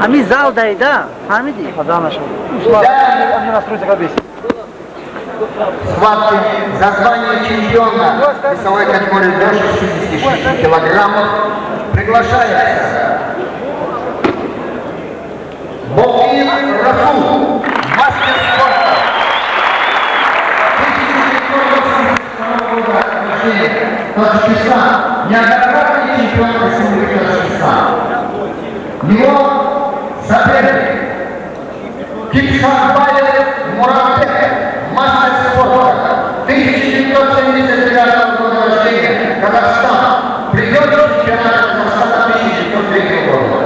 Ами зал дай, да? Хамиди? Да, нашел. Они настроятся как бесит. Схватки за звание чемпиона весовой категории до 66 килограммов приглашается Бокин Рафу, мастер спорта. 1982 года рождения, Таджикистан, неоднократный чемпион республики Таджикистан. Его соперник Кипшанбаев Муратбек, мастер спорта, 1979 года рождения, Казахстан, призер чемпионата Казахстана 1903 года.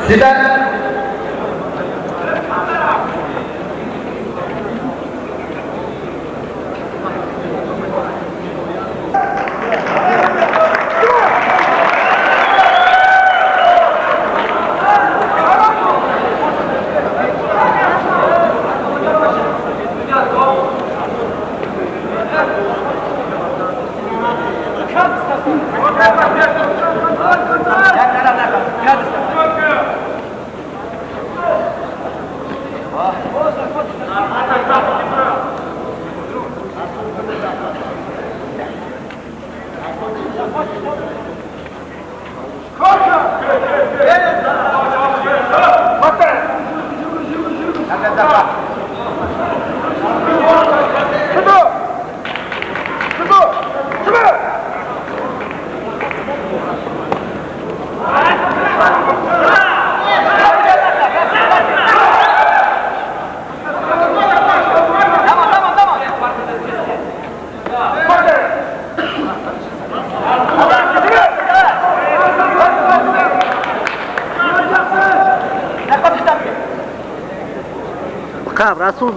Сюда. Kab, Rasul.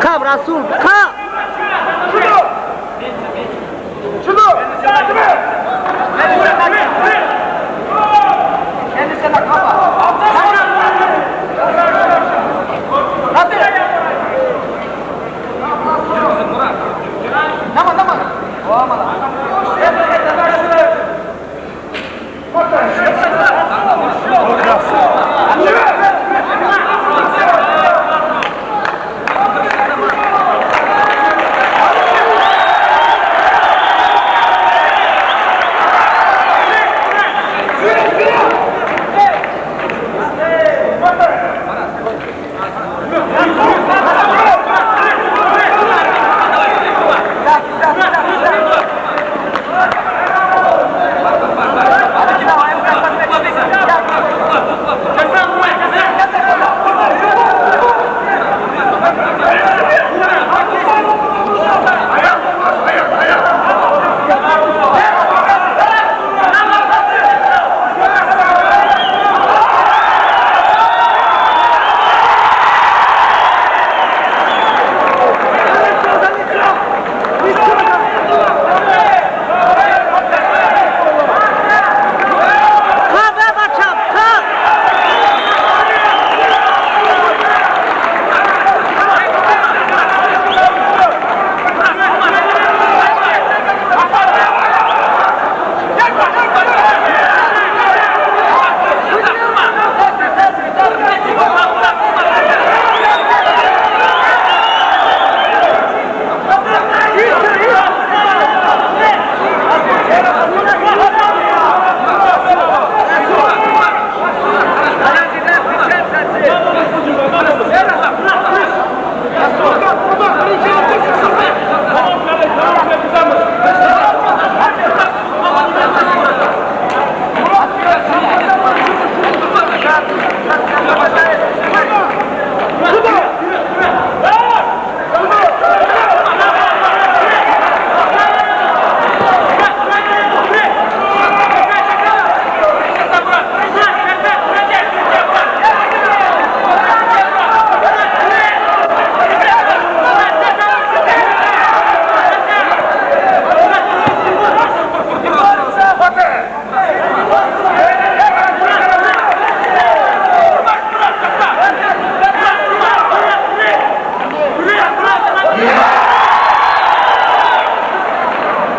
Kab, Rasul, kab!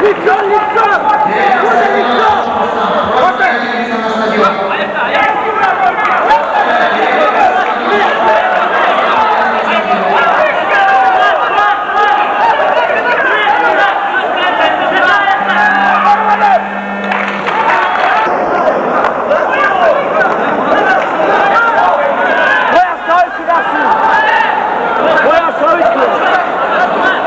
Лицо, лицо! Куда лицо? Вот так! Boa sorte, Garcia! Boa sorte!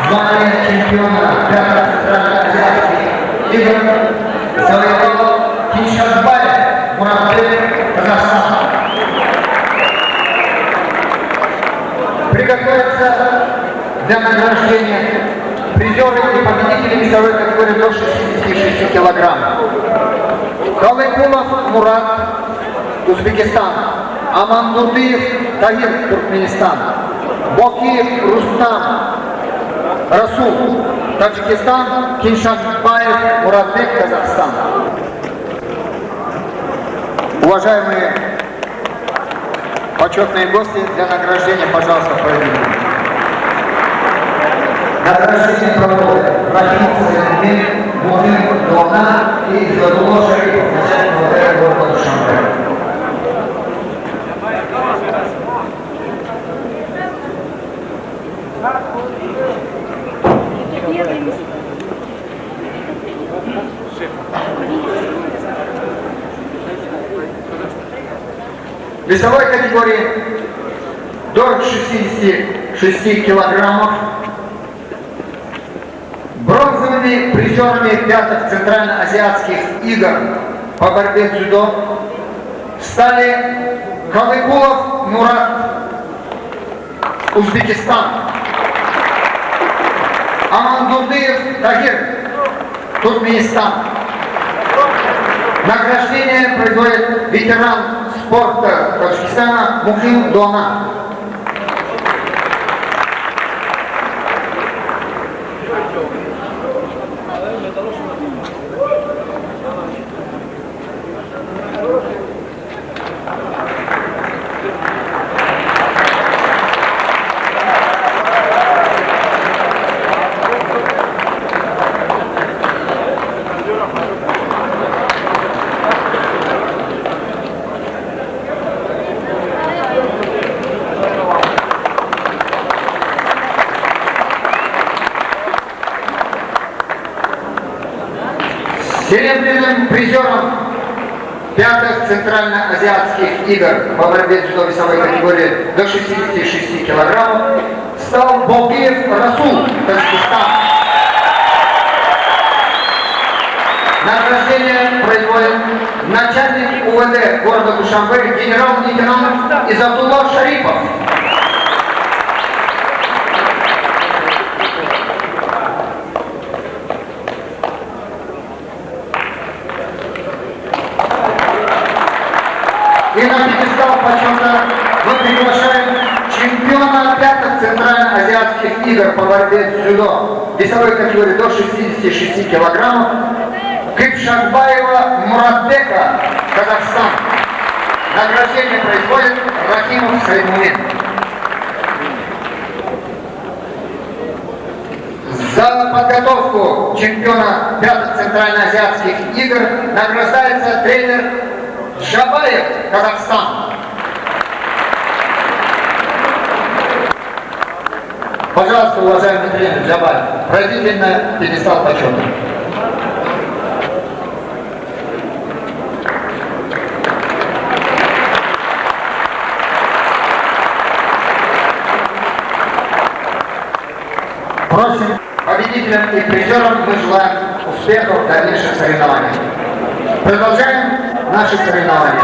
звание чемпиона 5-х центральноазиатских игр завоевал Киншанбаев Муратбек, Казахстан. Приготовиться для награждения призеры и победители весовой категории до 66 килограмм. Калыкулов Мурат, Узбекистан. Амандурдиев Тагир, Туркменистан. Бокиев Рустам Расул, Таджикистан. Киншанбаев Муратбек, Казахстан. Уважаемые почетные гости, для награждения, пожалуйста, пройдите. Награждение проводят Рахим Саидин, Мухин Дуана и Задуло Шарипов, начальник ВВ города Душанбе. В весовой категории до 66 килограммов бронзовыми призерами 5-х центральноазиатских игр по борьбе в дзюдо стали Калыкулов Мурат, Узбекистан, Амандурдиев Тагир, Туркменистан. Награждение производит ветеран спорта Таджикистана Мухин Дуана. Серебряным призером 5-х центральноазиатских игр по борьбе в дзюдо весовой категории до 66 килограммов стал Бокиев Расул, Таджикистан. Награждение производит начальник УВД города Душанбе генерал-лейтенант Изабдулла Шарипов. И на пьедестал почета мы приглашаем чемпиона 5-х центральноазиатских игр по борьбе в дзюдо весовой категории до 66 килограммов Кыпшанбаева Муратбека, Казахстан. Награждение производит Рахимов Саидмумин. За подготовку чемпиона 5-х центральноазиатских игр награждается тренер Джабаев, Казахстан. Пожалуйста, уважаемый тренер Джабаев, пройдите на пьедестал почета. Просим победителям и призерам мы желаем успехов в дальнейших соревнованиях. Продолжаем наши соревнования.